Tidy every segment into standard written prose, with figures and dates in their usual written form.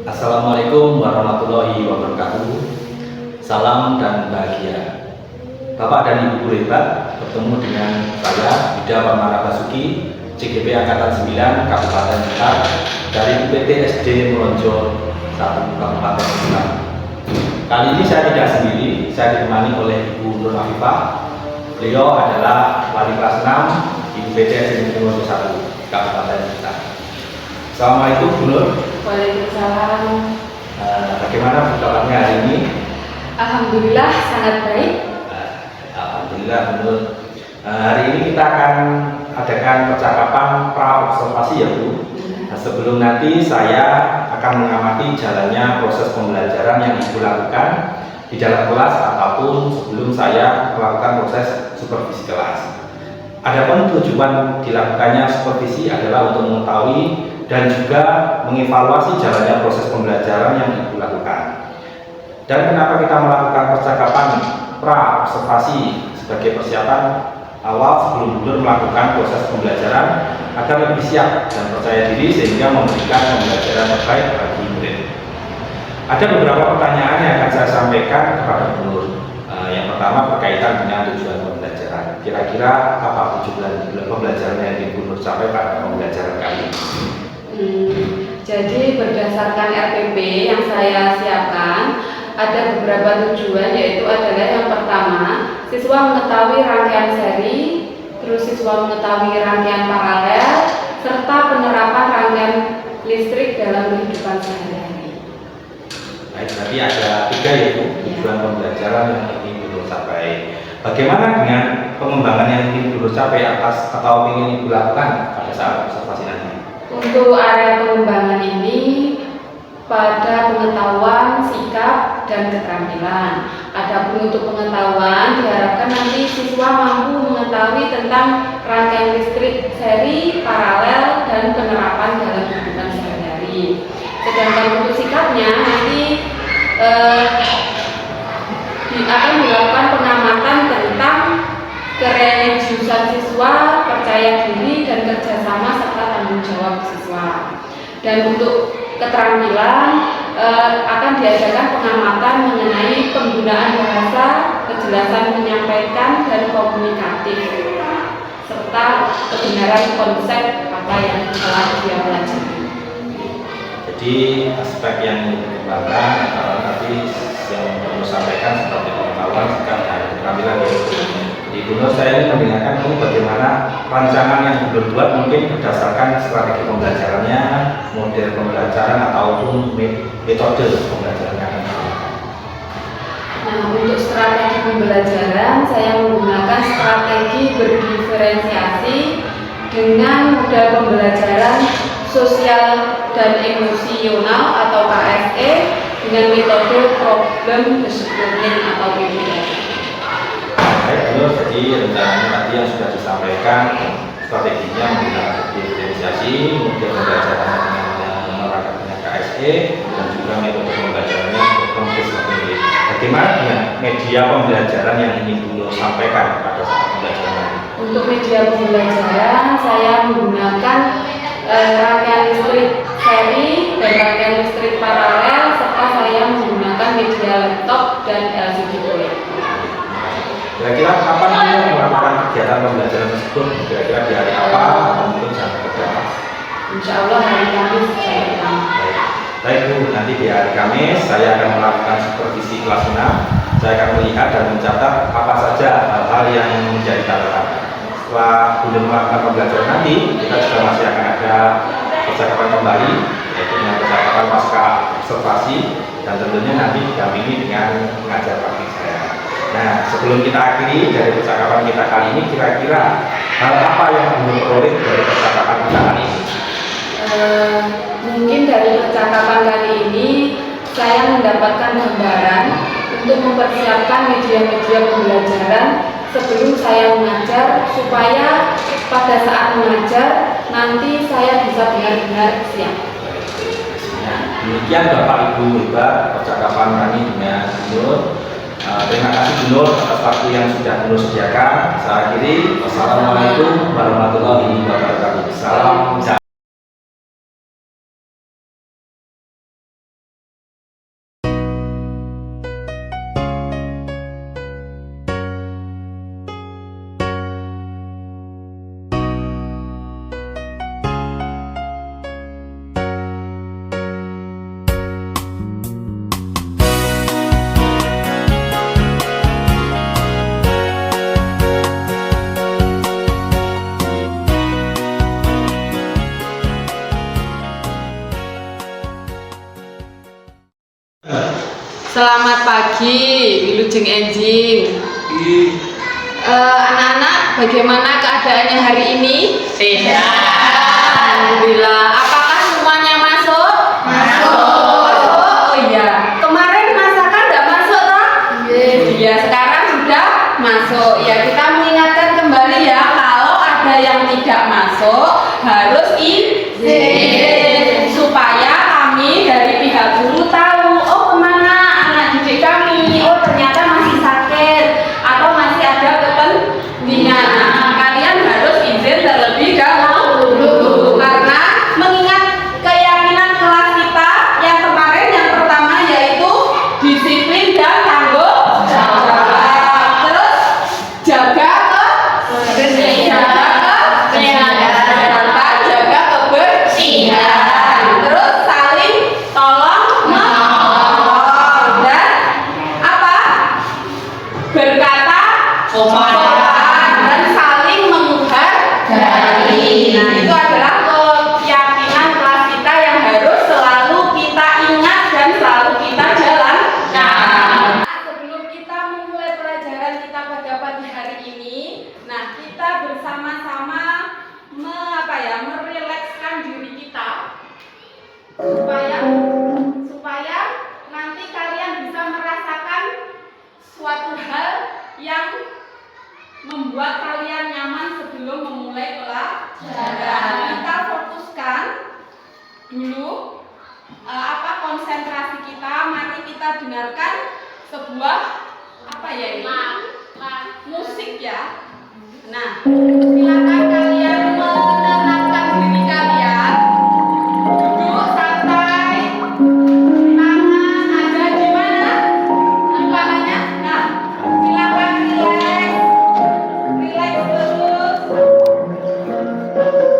Assalamualaikum warahmatullahi wabarakatuh. Salam dan bahagia. Bapak dan Ibu guru hebat, bertemu dengan saya Yuda Pamara Basuki, CGP Angkatan 9 Kabupaten Blitar dari UPT SD Melonjo 1 Kabupaten Blitar. Kali ini saya tidak sendiri, saya ditemani oleh Ibu Nur Afifah. Beliau adalah wali kelas 6 di UPT SD Melonjo 1 Kabupaten Blitar. Assalamualaikum Bu Nur. Waalaikumsalam. Bagaimana kabarnya hari ini? Alhamdulillah sangat baik. Alhamdulillah Bu Nur. Hari ini kita akan adakan percakapan pra-observasi ya Bu. Sebelum nanti saya akan mengamati jalannya proses pembelajaran yang Ibu lakukan di dalam kelas ataupun sebelum saya melakukan proses supervisi kelas. Adapun tujuan dilakukannya supervisi adalah untuk mengetahui dan juga mengevaluasi jalannya proses pembelajaran yang Ibu lakukan. Dan kenapa kita melakukan percakapan pra-observasi sebagai persiapan awal sebelum benar melakukan proses pembelajaran agar lebih siap dan percaya diri sehingga memberikan pembelajaran terbaik bagi murid. Ada beberapa pertanyaan yang akan saya sampaikan kepada Bu Nur. Yang pertama berkaitan dengan tujuan pembelajaran. Kira-kira apa tujuan pembelajaran yang ingin Bu Nur capai pada pembelajaran kali ini? Jadi berdasarkan RPP yang saya siapkan, ada beberapa tujuan, yaitu adalah yang pertama, siswa mengetahui rangkaian seri, terus siswa mengetahui rangkaian paralel, serta penerapan rangkaian listrik dalam kehidupan sehari-hari. Baik, berarti ada 3 yaitu tujuan pembelajaran yang ingin Bu Nur capai. Bagaimana dengan pengembangan yang ingin Bu Nur capai atas atau ingin Ibu lakukan pada saat observasi nanti? Untuk area pengembangan ini pada pengetahuan, sikap, dan keterampilan. Adapun untuk pengetahuan diharapkan nanti siswa mampu mengetahui tentang rangkaian listrik seri, paralel, dan penerapan dalam kehidupan sehari-hari. Sedangkan untuk sikapnya nanti akan dilakukan pengamatan tentang kereligiusan siswa, percaya diri, dan kerjasama serta tanggung jawab siswa. Dan untuk keterampilan akan diadakan pengamatan mengenai penggunaan bahasa, kejelasan menyampaikan, dan komunikatif, serta kebenaran konsep apa yang telah dia pelajari. Jadi aspek yang dikembangkan antara tadi yang perlu sampaikan seperti pengetahuan, sikap, dan keterampilan itu. Di Bu Nur saya ini mendengarkan ini bagaimana rancangan yang Bu Nur buat mungkin berdasarkan strategi pembelajarannya, model pembelajaran ataupun metode pembelajarannya. Nah, untuk strategi pembelajaran saya menggunakan strategi berdiferensiasi dengan model pembelajaran sosial dan emosional atau KSE dengan metode problem based learning atau PBL. Baik, Bu Nur, jadi rencananya tadi yang sudah disampaikan strateginya menggunakan diferensiasi, model pembelajarannya dengan menerapkan KSE dan juga metode pembelajarannya problem based learning. Bagaimana dengan media pembelajaran yang ingin Bu Nur sampaikan pada saat pembelajaran ini? Untuk media pembelajaran saya menggunakan rangkaian listrik seri dan rangkaian listrik paralel, serta saya menggunakan media laptop dan LCD proyektor. Kira-kira kapan Bu melakukan kegiatan pembelajaran tersebut? Kira-kira di hari apa atau mungkin sampai berapa? Insya Allah hari Kamis saya akan. Baik Bu, nanti di hari Kamis saya akan melakukan supervisi kelas 6. Saya akan melihat dan mencatat apa saja hal-hal yang menjadi catatan. Setelah belum melakukan pembelajaran nanti, kita juga masih akan ada percakapan kembali, yaitu dengan percakapan pasca observasi, dan tentunya nanti didampingi dengan pengajar praktik saya. Nah, sebelum kita akhiri dari percakapan kita kali ini, kira-kira hal apa yang belum peroleh dari percakapan kita kali ini? Mungkin dari percakapan kali ini saya mendapatkan gambaran untuk mempersiapkan media-media pembelajaran sebelum saya mengajar, supaya pada saat mengajar nanti saya bisa benar-benar siap. Demikian Bapak Ibu hebat percakapan kami dengan Bu Nur. Terima kasih Bu Nur atas waktu yang sudah Bu Nur sediakan. Saya akhiri. Wassalamualaikum warahmatullahi wabarakatuh. Salam. Selamat pagi, Wilujeng Enjing. Anak-anak, bagaimana keadaannya hari ini? Sehat. Alhamdulillah. Apakah semuanya masuk? Masuk. Oh iya. Kemarin masakan nggak masuk toh? Iya. Sekarang sudah masuk. Ya, kita mengingatkan kembali ya, kalau ada yang tidak masuk harus izin supaya kami dari pihak guru tahu, oh kemana anak didik kami, oh ternyata masih sakit atau masih ada kepentingan. Nah, kalian harus izin terlebih dahulu karena mengingat keyakinan kelas kita yang kemarin, yang pertama yaitu disiplin dan tanggung jawab, terus jaga kesehatan, jaga kebersihan, terus saling tolong menolong, dan apa, berkata sopan, dan saling menghargai. Nah, itu adalah keyakinan kelas kita yang harus selalu kita ingat dan selalu kita jalankan. Sebelum kita memulai pelajaran kita pada pagi hari ini, nah kita bersama-sama merilekskan diri kita supaya nanti kalian bisa merasakan suatu hal yang membuat kalian nyaman sebelum memulai pelajaran. Kita fokuskan dulu konsentrasi kita. Mari kita dengarkan sebuah musik ya. Nah, silakan kalian menenangkan diri kalian. Duduk santai. Tangan ada di mana? Di pahanya. Nah, silakan rileks. Rileks terus.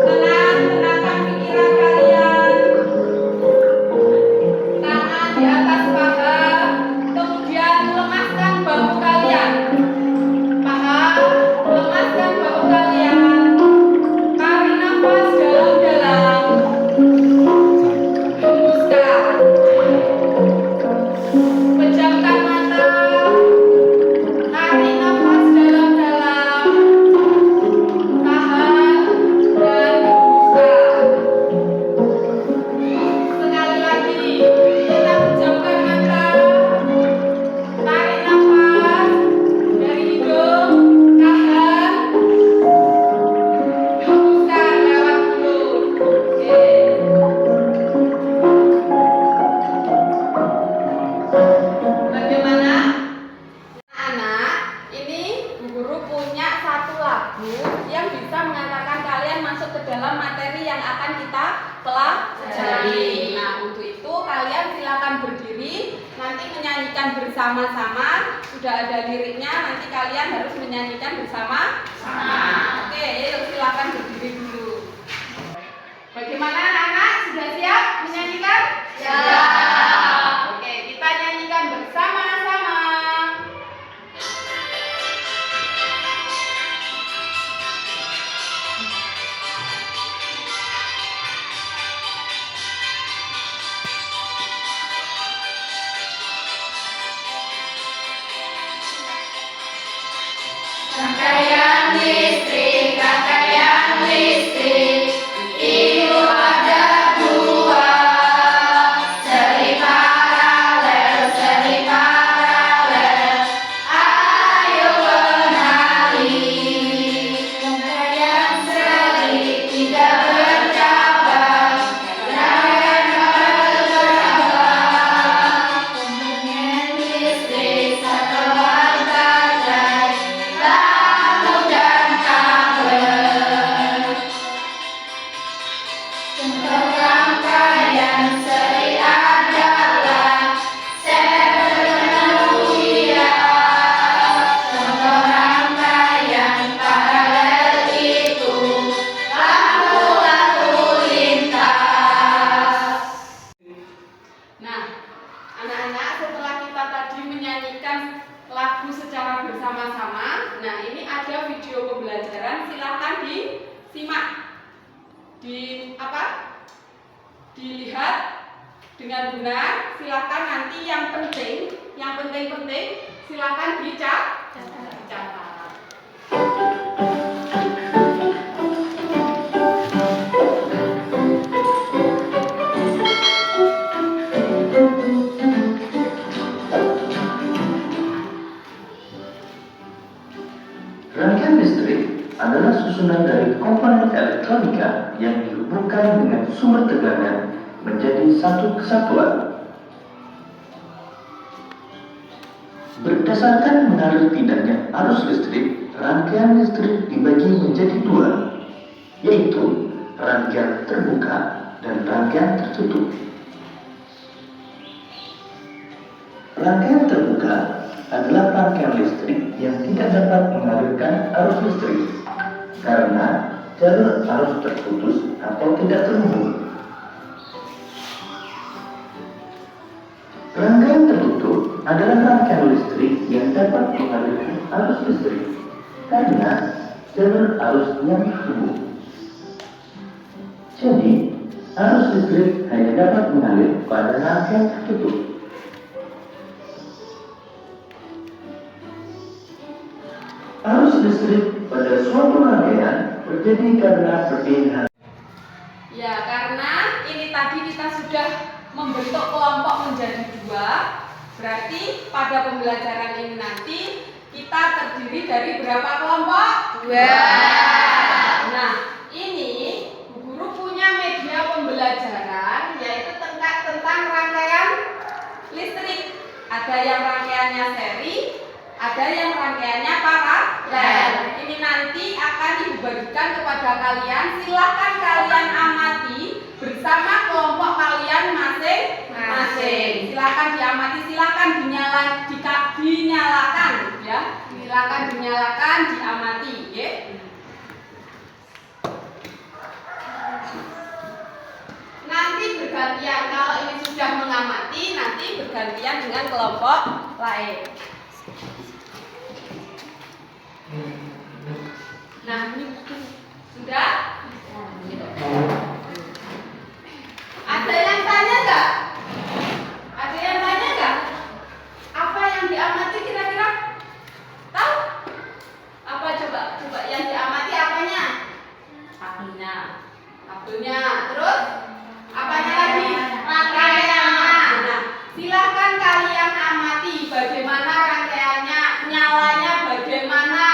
Tenangkan pikiran kalian. Tangan di atas paha. Kemudian lemaskan bahu kalian. Paha, lemaskan bahu kalian. Tarik nafas dalam-dalam. Hembuskan. Pejamkan mata. Tarik nafas dalam-dalam. Tahan dan hembuskan. Sekali lagi, kita pejamkan mata. Tarik nafas dari hidung. Tahan. Hembuskan lewat mulut. Oke. Bagaimana? Anak, ini Bu Guru punya satu lagu yang bisa mengantarkan kalian masuk ke dalam materi yang akan kita pelajari. Nah, untuk itu kalian silakan berdiri, nanti menyanyikan bersama-sama. Sudah ada liriknya, nanti kalian harus menyanyikan bersama-sama. Oke, yuk silakan berdiri dulu. Bagaimana anak-anak? Sudah siap menyanyikan? Siap. Oke, kita nyanyikan bersama-sama. Rangkaian listrik, itu ada dua, seri paralel, ayo kenali. Rangkaian seri tidak bercabang, rangkaian bercabang. Komponen listrik satu baterai, lampu dan kabel. Contoh rangkaian seri adalah sepenuhnya. Contoh rangkaian paralel itu lampu lintas. Nah, anak-anak, setelah kita tadi menyanyikan lagu secara bersama-sama, nah ini ada video pembelajaran, silahkan disimak, dilihat dengan benar. Silakan nanti yang penting silakan dicatat. Rangkaian listrik adalah susunan dari komponen elektronika yang dihubungkan dengan sumber tegangan menjadi satu kesatuan. Berdasarkan mengalir tidaknya arus listrik, rangkaian listrik dibagi menjadi dua, yaitu rangkaian terbuka dan rangkaian tertutup. Rangkaian terbuka adalah rangkaian listrik yang tidak dapat mengalirkan arus listrik karena jalur arus terputus atau tidak terhubung. Rangkaian tertutup adalah rangkaian listrik yang dapat mengalirkan arus listrik karena jalur arusnya terhubung. Jadi, arus listrik hanya dapat mengalir pada rangkaian tertutup. Arus listrik pada suatu rangkaian terjadi karena perpindahan. Ya, karena ini tadi kita sudah membentuk kelompok menjadi dua, berarti pada pembelajaran ini nanti kita terdiri dari berapa kelompok? Dua. Nah, ini Bu Guru punya media pembelajaran yaitu tentang rangkaian listrik. Ada yang rangkaiannya seri, ada yang rangkaiannya paralel. Ini nanti akan dibagikan kepada kalian. Silahkan kalian amati bersama kelompok kalian masing-masing. Silahkan diamati, silahkan dinyalakan, ya. Silahkan dinyalakan, diamati, ya. Nanti bergantian. Kalau ini sudah mengamati, nanti bergantian dengan kelompok lain. Nah, ini sudah? Ada yang tanya nggak? Ada yang tanya nggak? Apa yang diamati kira-kira? Tahu? Apa coba yang diamati apanya? Kabelnya. Terus? Apanya lagi? Rangkaiannya. Nah, silahkan kalian amati bagaimana rangkaiannya, nyalanya bagaimana,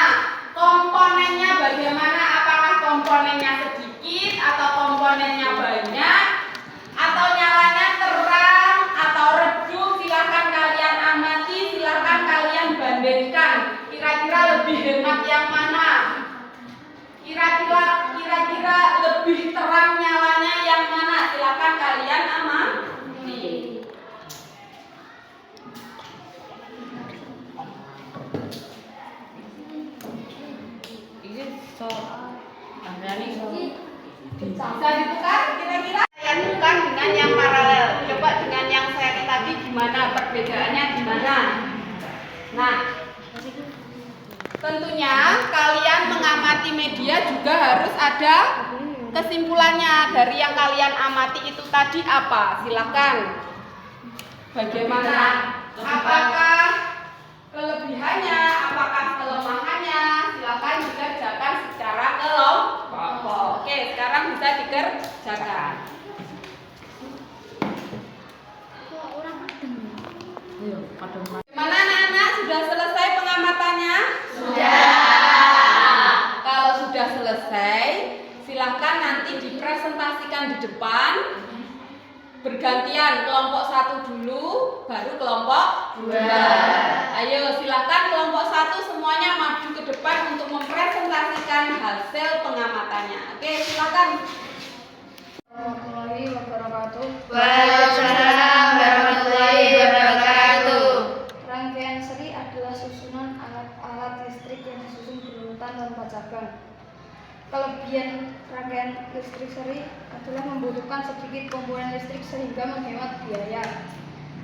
komponennya bagaimana, apakah komponennya sedikit atau komponennya banyak, atau nyalanya terang atau redup. Silahkan kalian amati, silahkan kalian bandingkan, kira-kira lebih hemat yang mana, kira-kira lebih terang nyalanya yang mana. Silahkan kalian amati. Bisa ditukar kira-kira? Saya bukan dengan yang paralel. Coba dengan yang seri tadi gimana, perbedaannya gimana? Nah, tentunya kalian mengamati media juga harus ada kesimpulannya dari yang kalian amati itu tadi apa? Silakan. Bagaimana? Apakah kelebihannya? Apakah kelemahannya? Silakan dikerjakan secara kelompok. Oke, sekarang bisa dikerjakan. Mana anak-anak, sudah selesai pengamatannya? Sudah. Kalau sudah selesai, silahkan nanti dipresentasikan di depan. Bergantian, kelompok 1 dulu, baru kelompok 2. Ayo silahkan kelompok 1 semuanya maju ke depan untuk mempresentasikan hasil pengamatannya. Oke, silakan. Warahmatullahi wabarakatuh. Waalaikumsalam warahmatullahi wabarakatuh. Rangkaian seri adalah susunan alat-alat listrik yang disusun berurutan tanpa cabang. Kelebihan rangkaian listrik seri adalah membutuhkan sedikit komponen listrik sehingga menghemat biaya.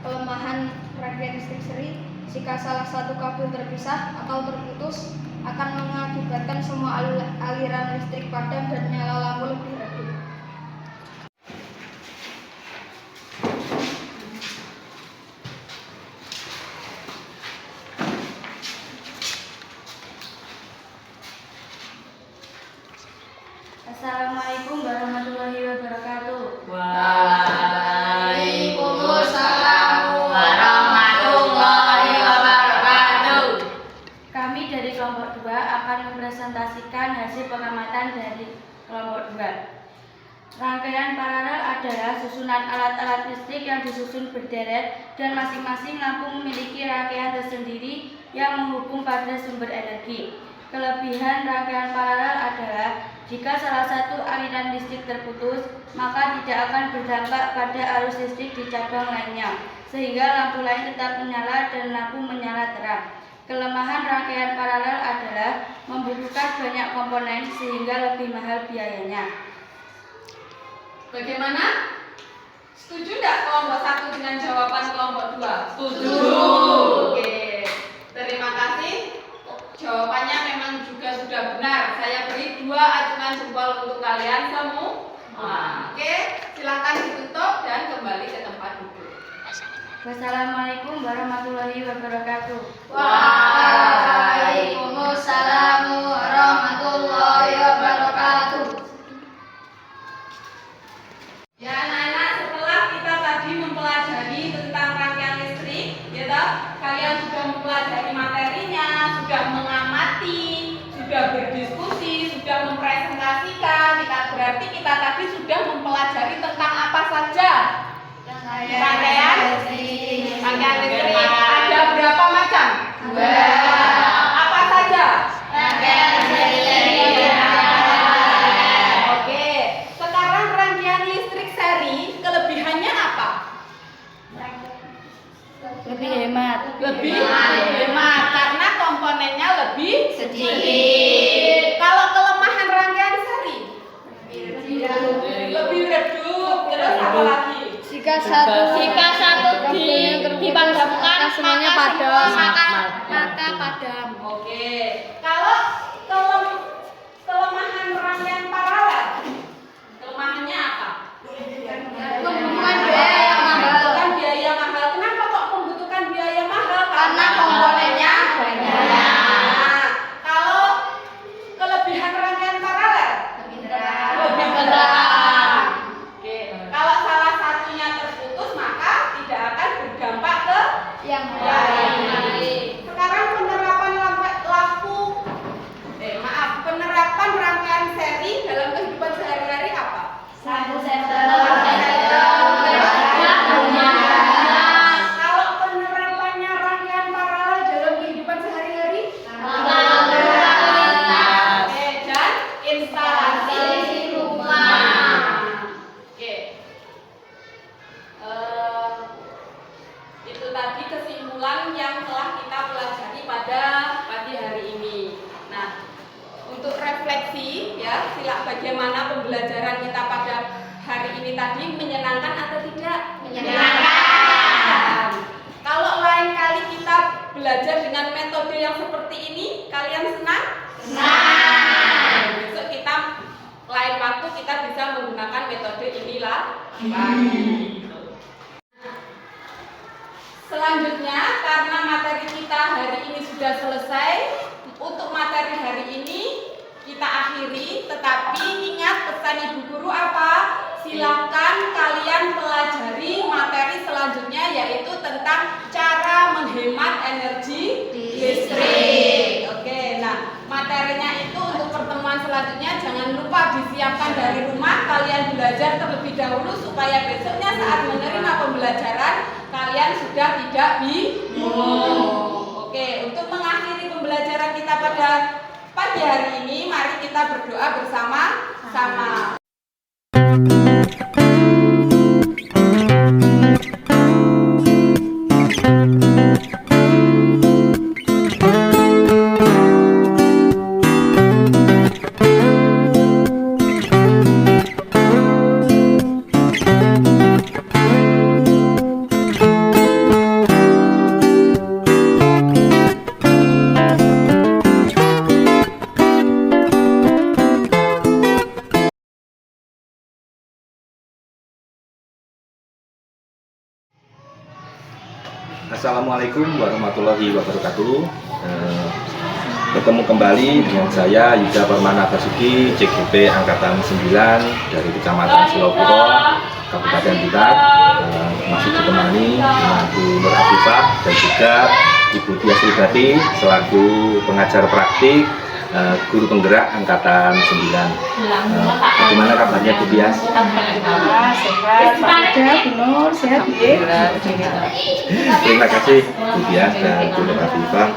Kelemahan rangkaian listrik seri, jika salah satu kabel terpisah atau terputus, akan mengakibatkan semua aliran listrik padam dan nyala lampu lebih redup. Rangkaian paralel adalah susunan alat-alat listrik yang disusun berderet dan masing-masing lampu memiliki rangkaian tersendiri yang menghubung pada sumber energi. Kelebihan rangkaian paralel adalah jika salah satu aliran listrik terputus, maka tidak akan berdampak pada arus listrik di cabang lainnya, sehingga lampu lain tetap menyala dan lampu menyala terang. Kelemahan rangkaian paralel adalah membutuhkan banyak komponen sehingga lebih mahal biayanya. Bagaimana? Setuju tidak kelompok 1 dengan jawaban kelompok 2? Setuju. Oke, terima kasih. Jawabannya memang juga sudah benar. Saya beri 2 acungan jempol untuk kalian semua. Oke, silakan ditutup dan kembali ke tempat duduk. Wassalamualaikum warahmatullahi wabarakatuh. Waalaikumsalam warahmatullahi wabarakatuh. Ya anak-anak, setelah kita tadi mempelajari tentang rangkaian listrik, ya toh, kalian sudah mempelajari materinya, sudah mengamati, sudah berdiskusi, sudah mempresentasikan. Berarti kita tadi sudah mempelajari tentang apa saja? Rangkaian listrik. Rangkaian listrik ada berapa macam? 2. Apa saja? Rangkaian listrik. Oke, sekarang rangkaian listrik seri kelebihannya apa? Lebih hemat. Lebih hemat karena komponennya lebih Sedikit. Kalau kelemahan rangkaian seri lebih redup. Terus apa lagi? Jika satu dipadamkan semuanya maka padam. maka padam. Oke, kalau kelemahan rangkaian paralel, kelemahannya apa? Membutuhkan biaya yang mahal. Membutuhkan biaya mahal. Kenapa kok membutuhkan biaya mahal? Karena komponennya banyak. Nah, kalau kelebihan rangkaian paralel, lebih berat. Oke, kalau salah satunya terputus maka tidak akan berdampak ke Yang yang lain. lain. Sekarang penerapan penerapan rangkaian seri dalam kehidupan sehari-hari apa? Satu senter. Kalau penerapannya rangkaian paralel dalam kehidupan sehari-hari? Oke, dan instalasi rumah. Oke. Itu tadi kesimpulan yang telah kita pelajari pada pagi hari ini. Nah, untuk refleksi ya, bagaimana pembelajaran kita pada hari ini tadi, menyenangkan atau tidak? Menyenangkan. Kalau lain kali kita belajar dengan metode yang seperti ini, kalian senang? Senang. Besok kita lain waktu kita bisa menggunakan metode inilah lagi. Selanjutnya, karena materi kita hari ini sudah selesai, untuk materi hari ini kita akhiri, tetapi ingat pesan ibu guru apa? Silakan kalian pelajari materi selanjutnya, yaitu tentang cara menghemat energi listrik. Oke, nah materinya itu untuk pertemuan selanjutnya jangan lupa disiapkan dari rumah. Kalian belajar terlebih dahulu supaya besoknya saat menerima pembelajaran kalian sudah tidak bingung. Oke, untuk mengakhiri pembelajaran kita pada pagi hari ini, mari kita berdoa bersama-sama. Assalamualaikum warahmatullahi wabarakatuh. Bertemu kembali dengan saya Yuda Permana Basuki, CGP Angkatan 9 dari Kecamatan Silopuro, Kabupaten Blitar. Masih ditemani dengan Bu Nur Afifah dan juga Ibu Tias Widati selaku pengajar praktik guru penggerak angkatan 9. Bagaimana kabarnya Bu Tias? Sehat, Pak Yuda, Bu Nur, sehat ya? Terima kasih Bu Tias dan Bu Nur Afifah.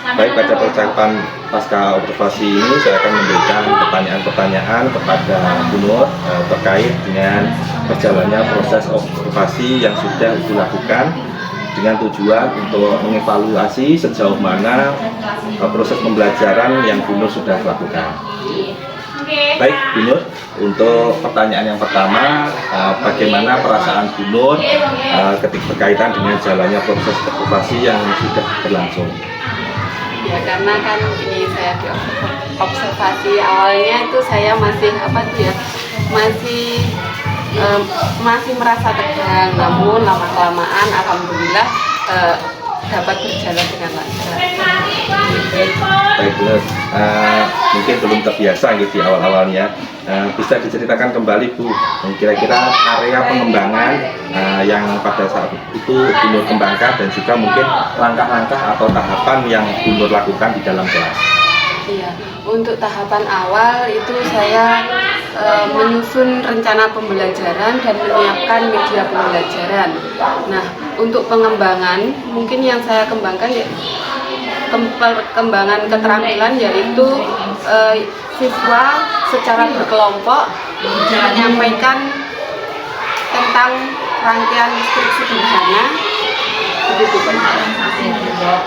Baik, pada percakapan pasca observasi ini saya akan memberikan pertanyaan-pertanyaan kepada Bu Nur terkait dengan berjalannya proses observasi yang sudah dilakukan dengan tujuan untuk mengevaluasi sejauh mana proses pembelajaran yang Bu Nur sudah lakukan. Baik Bu Nur, untuk pertanyaan yang pertama, bagaimana perasaan Bu Nur ketika berkaitan dengan jalannya proses observasi yang sudah berlangsung? Ya, karena kan ini saya di observasi awalnya itu saya masih masih merasa tegang, namun lama-kelamaan alhamdulillah dapat berjalan dengan lancar. Baik Bu Nur, mungkin belum terbiasa gitu di awal-awalnya. Bisa diceritakan kembali Bu, kira-kira area pengembangan yang pada saat itu Bu Nur kembangkan dan juga mungkin langkah-langkah atau tahapan yang Bu Nur lakukan di dalam kelas. Iya, untuk tahapan awal itu saya menyusun rencana pembelajaran dan menyiapkan media pembelajaran. Nah, untuk pengembangan mungkin yang saya kembangkan ya perkembangan keterampilan, yaitu siswa secara berkelompok menyampaikan tentang rangkaian listrik sederhana. Begitu Pak.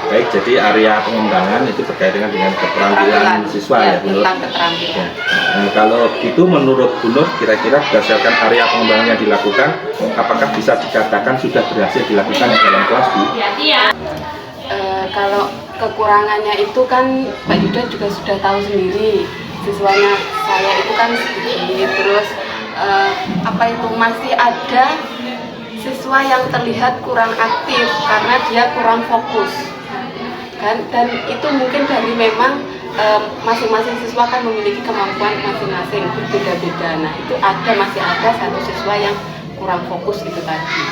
Baik, jadi area pengembangan itu berkaitan dengan keterampilan siswa ya Bu Nur. Tentang keterampilan. Ya. Kalau gitu menurut Bu Nur, kira-kira berdasarkan area pengembangan yang dilakukan, apakah bisa dikatakan sudah berhasil dilakukan di dalam kelas Bu? Kalau kekurangannya itu kan Pak Yuda juga sudah tahu sendiri, siswanya saya itu kan sedikit, terus masih ada siswa yang terlihat kurang aktif karena dia kurang fokus kan, dan itu mungkin dari memang masing-masing siswa kan memiliki kemampuan masing-masing berbeda-beda. Nah, itu masih ada satu siswa yang kurang fokus itu tadi.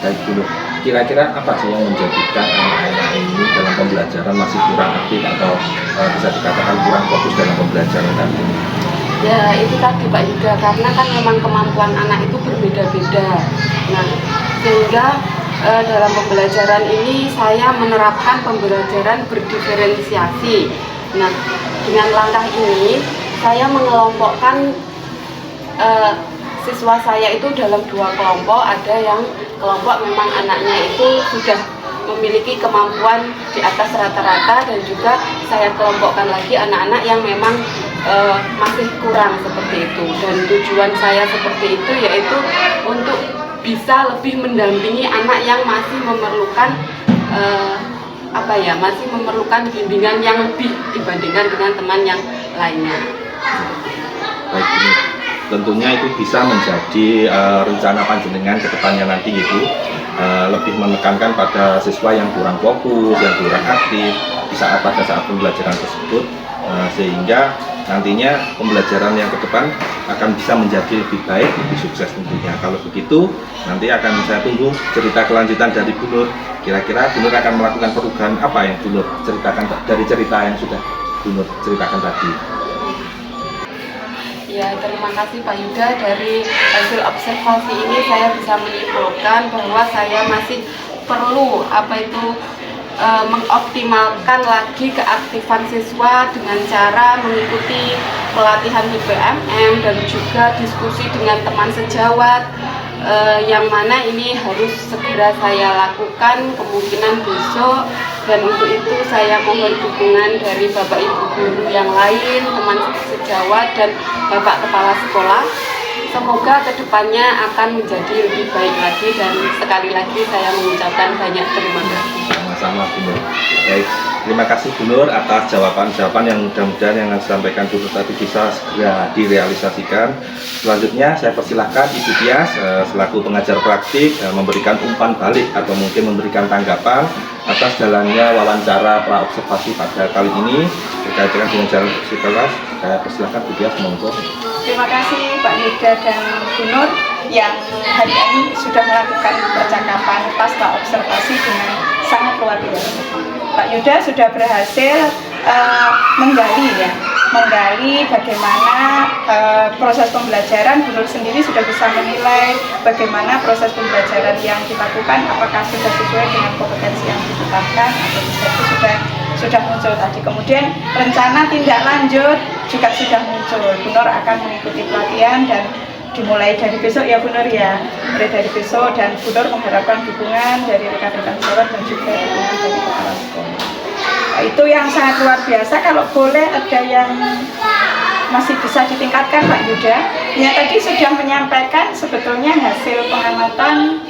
Baik Bu Nur, kira-kira apa sih yang menjadikan anak-anak ini dalam pembelajaran masih kurang aktif atau bisa dikatakan kurang fokus dalam pembelajaran tadi? Ya, itu tadi Pak Yuda, karena kan memang kemampuan anak itu berbeda-beda. Nah, sehingga dalam pembelajaran ini saya menerapkan pembelajaran berdiferensiasi. Nah, dengan langkah ini saya mengelompokkan siswa saya itu dalam 2 kelompok. Ada yang kelompok memang anaknya itu sudah memiliki kemampuan di atas rata-rata, dan juga saya kelompokkan lagi anak-anak yang memang masih kurang seperti itu. Dan tujuan saya seperti itu yaitu untuk bisa lebih mendampingi anak yang masih memerlukan masih memerlukan bimbingan yang lebih dibandingkan dengan teman yang lainnya. Baik Bu Nur, tentunya itu bisa menjadi rencana panjenengan ke depannya nanti itu lebih menekankan pada siswa yang kurang fokus, yang kurang aktif pada saat pembelajaran tersebut, sehingga nantinya pembelajaran yang ke depan akan bisa menjadi lebih baik, lebih sukses tentunya. Kalau begitu, nanti akan saya tunggu cerita kelanjutan dari Bu Nur. Kira-kira Bu Nur akan melakukan perubahan apa yang Bu Nur ceritakan dari cerita yang sudah Bu Nur ceritakan tadi? Ya, terima kasih Pak Yuda. Dari hasil observasi ini saya bisa menyimpulkan bahwa saya masih perlu mengoptimalkan lagi keaktifan siswa dengan cara mengikuti pelatihan IPMM dan juga diskusi dengan teman sejawat, yang mana ini harus segera saya lakukan kemungkinan besok. Dan untuk itu saya mohon dukungan dari Bapak Ibu guru yang lain, teman sejawat dan Bapak Kepala Sekolah. Semoga kedepannya akan menjadi lebih baik lagi, dan sekali lagi saya mengucapkan banyak terima kasih. Sama-sama Bu Nur. Baik, terima kasih Bu Nur atas jawaban-jawaban yang mudah-mudahan yang disampaikan Bu Nur tadi bisa segera direalisasikan. Selanjutnya saya persilahkan Ibu Tias selaku pengajar praktik memberikan umpan balik atau mungkin memberikan tanggapan atas jalannya wawancara praobservasi pada kali ini terkait dengan jalan kelas. Saya persilahkan Bu Tias, monggo. Terima kasih Pak Yuda dan Bu Nur yang hari ini sudah melakukan percakapan pasca observasi dengan sangat luar biasa. Pak Yuda sudah berhasil menggali bagaimana proses pembelajaran. Bu Nur sendiri sudah bisa menilai bagaimana proses pembelajaran yang dilakukan, apakah sudah sesuai dengan kompetensi yang ditetapkan atau tidak, itu sudah muncul tadi. Kemudian rencana tindak lanjut juga sudah muncul. Bu Nur akan mengikuti pelatihan dan dimulai dari besok ya Bu Nur ya, mulai dari besok, dan Bu Nur mengharapkan dukungan dari rekan-rekan sejawat dan juga dukungan dari kepala sekolah. Itu yang sangat luar biasa. Kalau boleh ada yang masih bisa ditingkatkan Pak Yuda. Ya tadi sudah menyampaikan sebetulnya hasil pengamatan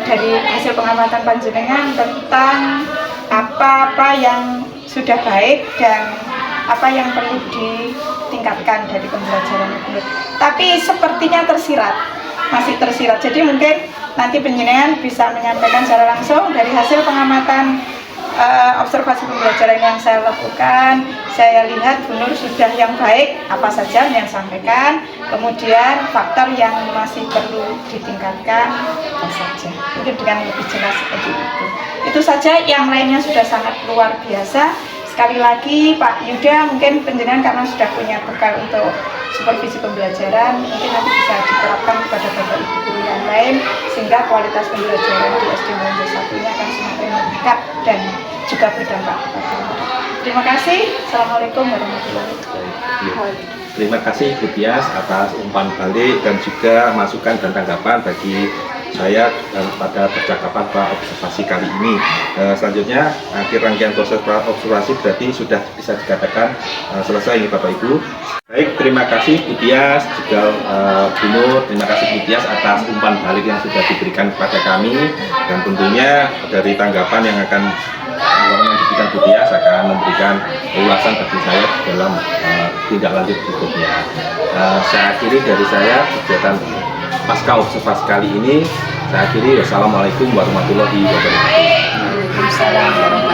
dari hasil pengamatan panjenengan tentang apa-apa yang sudah baik dan apa yang perlu ditingkatkan dari pembelajaran itu. Tapi sepertinya masih tersirat. Jadi mungkin nanti panjenengan bisa menyampaikan secara langsung dari hasil pengamatan observasi pembelajaran yang saya lakukan. Saya lihat Bu Nur sudah yang baik apa saja yang sampaikan, kemudian faktor yang masih perlu ditingkatkan apa saja, mungkin dengan lebih jelas seperti itu. Itu saja, yang lainnya sudah sangat luar biasa. Sekali lagi Pak Yuda, mungkin panjenengan karena sudah punya bekal untuk supervisi pembelajaran, mungkin nanti bisa diterapkan kepada Bapak Ibu guru yang lain, sehingga kualitas pembelajaran di SD Mulyo 1 ini akan semakin meningkat dan juga berdampak. Terima kasih. Assalamualaikum warahmatullahi wabarakatuh. Terima kasih Bu Tias atas umpan balik dan juga masukan dan tanggapan bagi saya pada percakapan pra-observasi kali ini. Selanjutnya, akhir rangkaian proses pra-observasi berarti sudah bisa dikatakan selesai ini Bapak Ibu. Baik, terima kasih Bu Tias, juga Bu Nur, terima kasih Bu Tias atas umpan balik yang sudah diberikan kepada kami, dan tentunya dari tanggapan yang akan diberikan Bu Tias akan memberikan ulasan bagi saya dalam tindak lanjut berikutnya. Saya akhiri dari saya kegiatan pasca observasi kali ini. Saya akhiri. Wassalamualaikum warahmatullahi wabarakatuh. Waalaikumsalam.